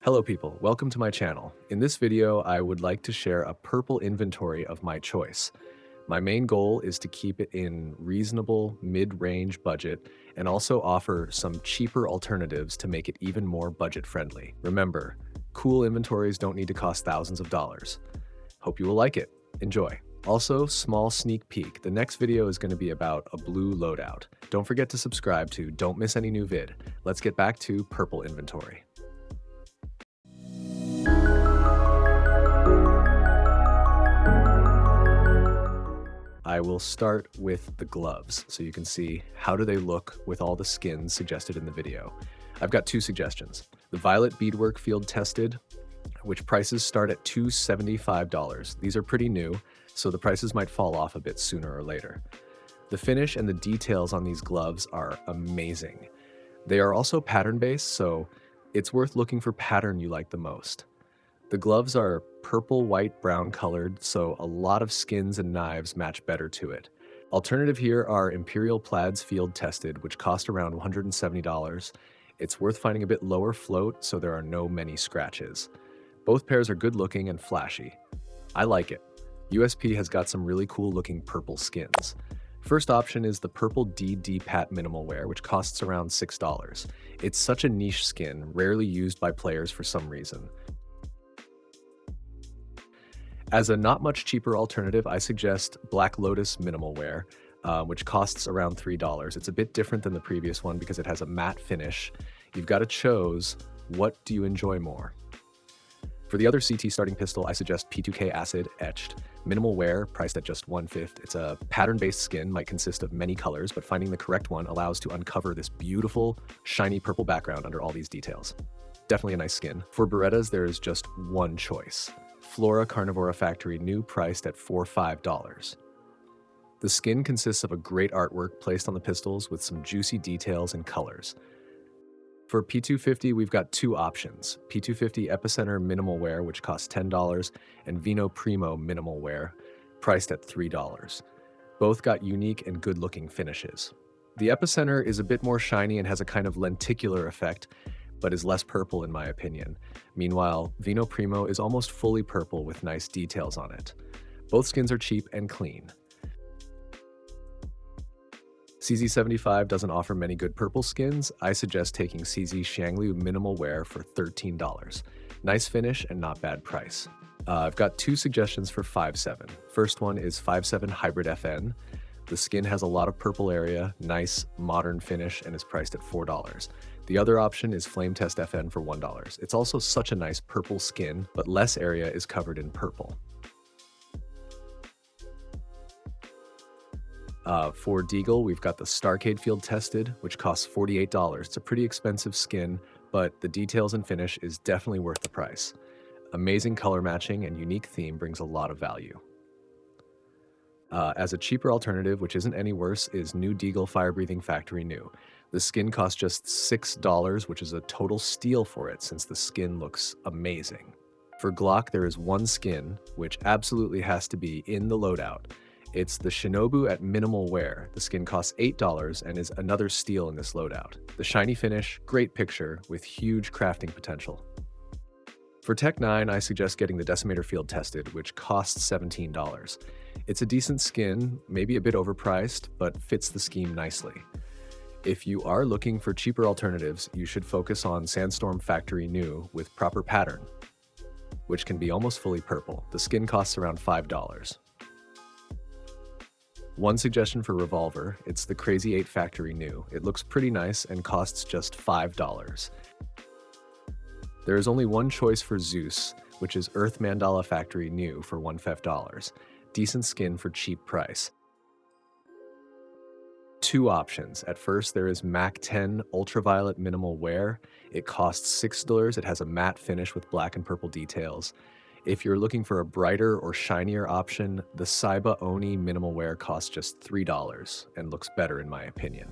Hello people, welcome to my channel. In this video, I would like to share a purple inventory of my choice. My main goal is to keep it in reasonable mid-range budget and also offer some cheaper alternatives to make it even more budget friendly. Remember, cool inventories don't need to cost thousands of dollars. Hope you will like it. Enjoy. Also, small sneak peek, the next video is going to be about a blue loadout. Don't forget to subscribe to don't miss any new vid. Let's get back to purple inventory. I will start with the gloves so you can see how do they look with all the skins suggested in the video. I've got two suggestions. The violet beadwork field tested, which prices start at $275. These are pretty new, so the prices might fall off a bit sooner or later. The finish and the details on these gloves are amazing. They are also pattern-based, so it's worth looking for pattern you like the most. The gloves are purple, white, brown colored, so a lot of skins and knives match better to it. Alternative here are Imperial Plaids field tested, which cost around $170. It's worth finding a bit lower float, so there are no many scratches. Both pairs are good looking and flashy. I like it. USP has got some really cool looking purple skins. First option is the purple D-Pat minimal wear, which costs around $6. It's such a niche skin, rarely used by players for some reason. As a not much cheaper alternative, I suggest Black Lotus minimal wear, which costs around $3. It's a bit different than the previous one because it has a matte finish. You've got to choose, what do you enjoy more? For the other CT starting pistol, I suggest P2K Acid Etched. Minimal wear, priced at just $150. It's a pattern-based skin, might consist of many colors, but finding the correct one allows to uncover this beautiful, shiny purple background under all these details. Definitely a nice skin. For Berettas, there is just one choice. Flora Carnivora Factory New, priced at $45. The skin consists of a great artwork placed on the pistols with some juicy details and colors. For P250, we've got two options. P250 Epicenter Minimal Wear, which costs $10, and Vino Primo Minimal Wear, priced at $3. Both got unique and good-looking finishes. The Epicenter is a bit more shiny and has a kind of lenticular effect, but is less purple in my opinion. Meanwhile, Vino Primo is almost fully purple with nice details on it. Both skins are cheap and clean. CZ75 doesn't offer many good purple skins. I suggest taking CZ Shanglu Minimal Wear for $13. Nice finish and not bad price. I've got two suggestions for 5.7. First one is 5.7 Hybrid FN. The skin has a lot of purple area, nice modern finish, and is priced at $4. The other option is Flame Test FN for $1. It's also such a nice purple skin, but less area is covered in purple. For Deagle, we've got the Starcade Field Tested, which costs $48. It's a pretty expensive skin, but the details and finish is definitely worth the price. Amazing color matching and unique theme brings a lot of value. As a cheaper alternative, which isn't any worse, is New Deagle Fire Breathing Factory New. The skin costs just $6, which is a total steal for it since the skin looks amazing. For Glock, there is one skin, which absolutely has to be in the loadout. It's the Shinobu at minimal wear. The skin costs $8 and is another steal in this loadout. The shiny finish, great picture, with huge crafting potential. For Tech 9, I suggest getting the Decimator Field Tested, which costs $17. It's a decent skin, maybe a bit overpriced, but fits the scheme nicely. If you are looking for cheaper alternatives, you should focus on Sandstorm Factory New with proper pattern, which can be almost fully purple. The skin costs around $5. One suggestion for Revolver, it's the Crazy 8 Factory New. It looks pretty nice and costs just $5. There is only one choice for Zeus, which is Earth Mandala Factory New for $150. Decent skin for cheap price. Two options. At first, there is Mac 10 Ultraviolet Minimal Wear. It costs $6. It has a matte finish with black and purple details. If you're looking for a brighter or shinier option, the Saiba Oni Minimal Wear costs just $3 and looks better in my opinion.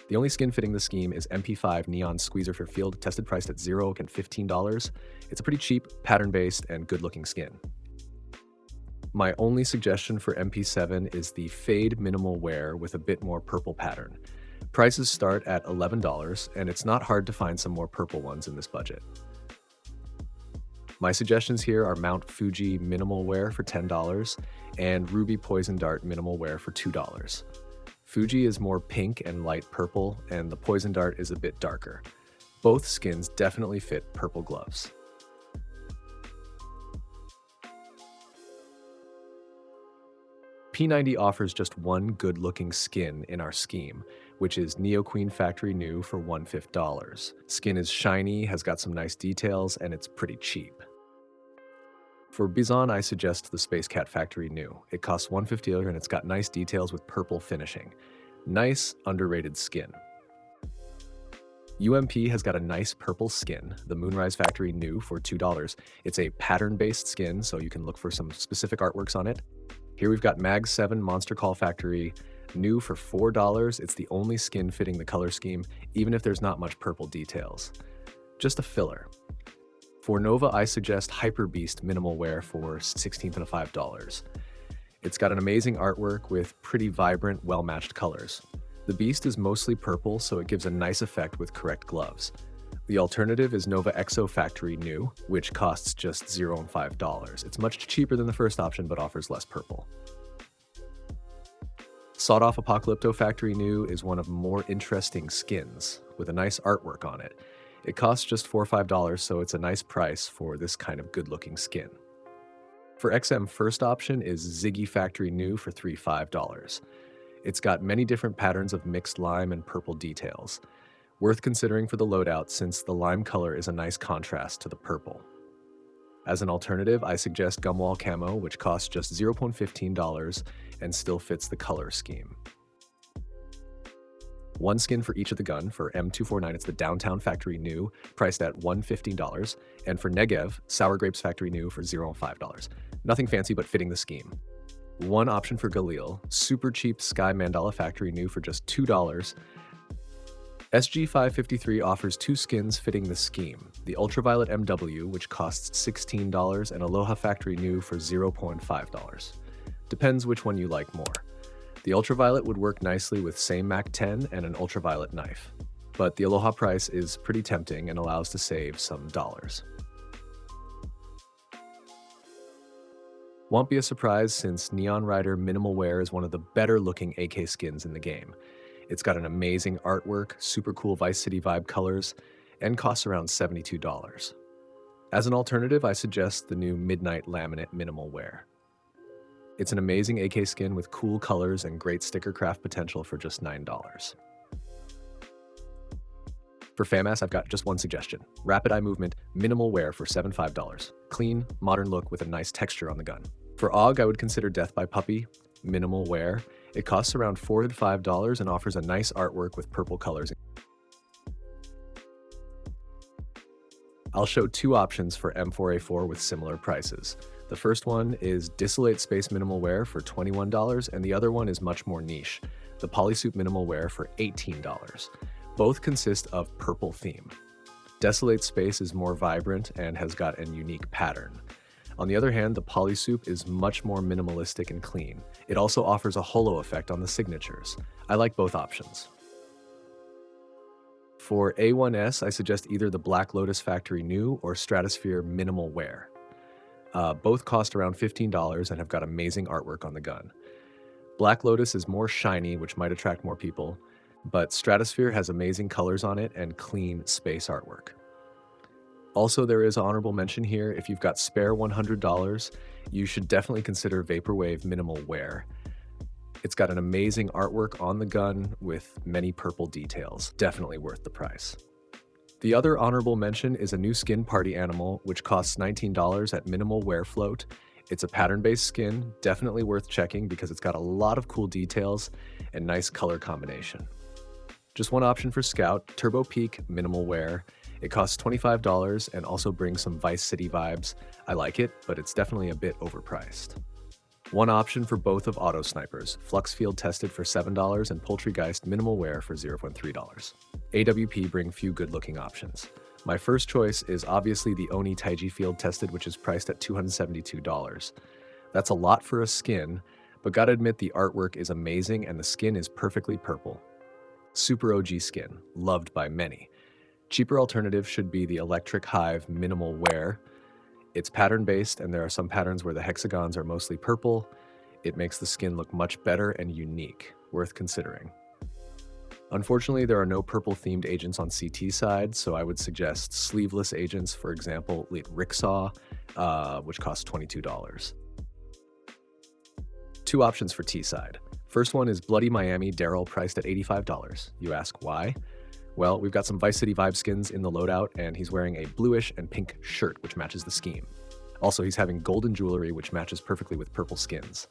The only skin fitting the scheme is MP5 Neon Squeezer for Field, tested priced at $0 and $15. It's a pretty cheap, pattern-based, and good-looking skin. My only suggestion for MP7 is the Fade Minimal Wear with a bit more purple pattern. Prices start at $11, and it's not hard to find some more purple ones in this budget. My suggestions here are Mount Fuji Minimal Wear for $10 and Ruby Poison Dart Minimal Wear for $2. Fuji is more pink and light purple, and the Poison Dart is a bit darker. Both skins definitely fit purple gloves. P90 offers just one good-looking skin in our scheme, which is Neo Queen Factory New for $150. Skin is shiny, has got some nice details, and it's pretty cheap. For Bizon, I suggest the Space Cat Factory New. It costs $150 and it's got nice details with purple finishing. Nice, underrated skin. UMP has got a nice purple skin, the Moonrise Factory New for $2. It's a pattern-based skin, so you can look for some specific artworks on it. Here we've got Mag 7 Monster Call Factory New for $4. It's the only skin fitting the color scheme, even if there's not much purple details. Just a filler. For Nova, I suggest Hyper Beast Minimal Wear for $16 and $5. It's got an amazing artwork with pretty vibrant, well-matched colors. The Beast is mostly purple, so it gives a nice effect with correct gloves. The alternative is Nova Exo Factory New, which costs just $0 and $5. It's much cheaper than the first option, but offers less purple. Sawed Off Apocalypto Factory New is one of more interesting skins, with a nice artwork on it. It costs just $4 or $5, so it's a nice price for this kind of good-looking skin. For XM, first option is Ziggy Factory New for $3 or $5. It's got many different patterns of mixed lime and purple details. Worth considering for the loadout since the lime color is a nice contrast to the purple. As an alternative, I suggest Gumwall Camo, which costs just $0.15 and still fits the color scheme. One skin for each of the gun. For M249, it's the Downtown Factory New, priced at $115, and for Negev, Sour Grapes Factory New for $0 and $5. Nothing fancy, but fitting the scheme. One option for Galil, super cheap Sky Mandala Factory New for just $2. SG553 offers two skins fitting the scheme, the Ultraviolet MW, which costs $16, and Aloha Factory New for $0 and $5. Depends which one you like more. The Ultraviolet would work nicely with same Mac 10 and an Ultraviolet knife, but the Aloha price is pretty tempting and allows to save some dollars. Won't be a surprise since Neon Rider Minimal Wear is one of the better looking AK skins in the game. It's got an amazing artwork, super cool Vice City vibe colors, and costs around $72. As an alternative, I suggest the new Midnight Laminate Minimal Wear. It's an amazing AK skin with cool colors and great sticker craft potential for just $9. For FAMAS, I've got just one suggestion. Rapid Eye Movement Minimal Wear for $7 or $5. Clean, modern look with a nice texture on the gun. For AUG, I would consider Death by Puppy Minimal Wear. It costs around $4 to $5 and offers a nice artwork with purple colors. I'll show two options for M4A4 with similar prices. The first one is Distillate Space Minimal Wear for $21, and the other one is much more niche, the Polysoup Minimal Wear for $18. Both consist of purple theme. Desolate Space is more vibrant and has got a unique pattern. On the other hand, the Polysoup is much more minimalistic and clean. It also offers a holo effect on the signatures. I like both options. For A1S, I suggest either the Black Lotus Factory New or Stratosphere Minimal Wear. Both cost around $15 and have got amazing artwork on the gun. Black Lotus is more shiny, which might attract more people, but Stratosphere has amazing colors on it and clean space artwork. Also, there is an honorable mention here. If you've got spare $100, you should definitely consider Vaporwave Minimal Wear. It's got an amazing artwork on the gun with many purple details. Definitely worth the price. The other honorable mention is a new skin Party Animal, which costs $19 at Minimal Wear Float. It's a pattern-based skin, definitely worth checking because it's got a lot of cool details and nice color combination. Just one option for Scout, Turbo Peak Minimal Wear. It costs $25 and also brings some Vice City vibes. I like it, but it's definitely a bit overpriced. One option for both of Auto Snipers, Flux Field Tested for $7 and Poultrygeist Minimal Wear for $0.3. AWP bring few good-looking options. My first choice is obviously the Oni Taiji Field Tested, which is priced at $272. That's a lot for a skin, but gotta admit the artwork is amazing and the skin is perfectly purple. Super OG skin, loved by many. Cheaper alternative should be the Electric Hive Minimal Wear. It's pattern-based, and there are some patterns where the hexagons are mostly purple. It makes the skin look much better and unique, worth considering. Unfortunately, there are no purple-themed agents on CT side, so I would suggest sleeveless agents, for example, Ricksaw, which costs $22. Two options for T side. First one is Bloody Miami Daryl, priced at $85. You ask why? Well, we've got some Vice City vibe skins in the loadout, and he's wearing a bluish and pink shirt, which matches the scheme. Also, he's having golden jewelry, which matches perfectly with purple skins.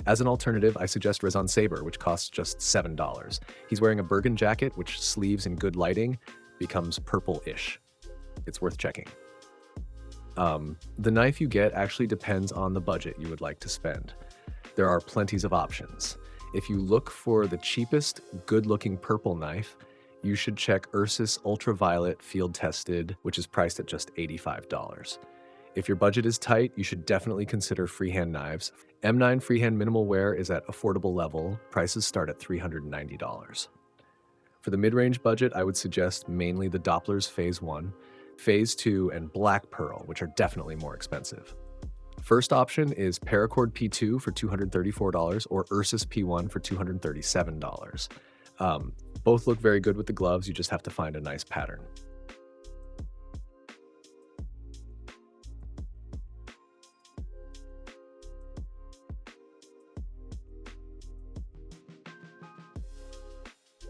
As an alternative, I suggest Rezon Saber, which costs just $7. He's wearing a Bergen jacket, which sleeves in good lighting becomes purple-ish. It's worth checking. The knife you get actually depends on the budget you would like to spend. There are plenties of options. If you look for the cheapest, good-looking purple knife, you should check Ursus Ultraviolet Field Tested, which is priced at just $85. If your budget is tight, you should definitely consider freehand knives. M9 freehand minimal wear is at affordable level. Prices start at $390. For the mid-range budget, I would suggest mainly the Doppler's Phase 1, Phase 2, and Black Pearl, which are definitely more expensive. First option is Paracord P2 for $234 or Ursus P1 for $237. Both look very good with the gloves, you just have to find a nice pattern.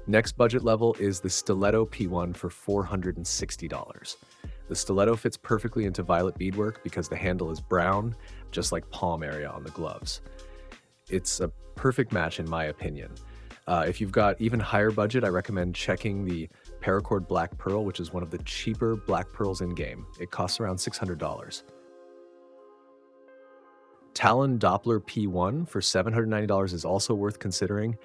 Next budget level is the Stiletto P1 for $460. The stiletto fits perfectly into violet beadwork because the handle is brown, just like palm area on the gloves. It's a perfect match in my opinion. If you've got even higher budget, I recommend checking the Paracord Black Pearl, which is one of the cheaper black pearls in-game. It costs around $600. Talon Doppler P1 for $790 is also worth considering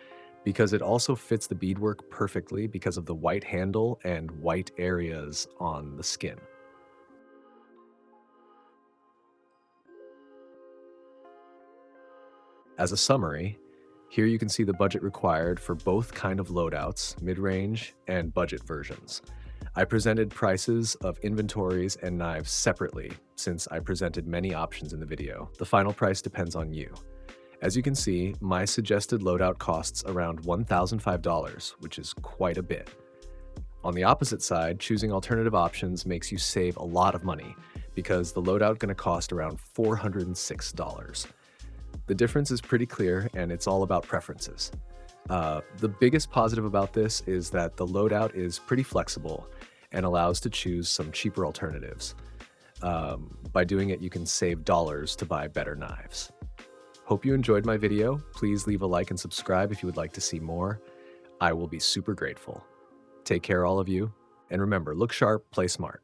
because it also fits the beadwork perfectly because of the white handle and white areas on the skin. As a summary, here you can see the budget required for both kind of loadouts, mid-range and budget versions. I presented prices of inventories and knives separately since I presented many options in the video. The final price depends on you. As you can see, my suggested loadout costs around $1,005, which is quite a bit. On the opposite side, choosing alternative options makes you save a lot of money because the loadout going to cost around $406. The difference is pretty clear and it's all about preferences. The biggest positive about this is that the loadout is pretty flexible and allows to choose some cheaper alternatives. By doing it, you can save dollars to buy better knives. Hope you enjoyed my video. Please leave a like and subscribe if you would like to see more. I will be super grateful. Take care, all of you. And remember, look sharp, play smart.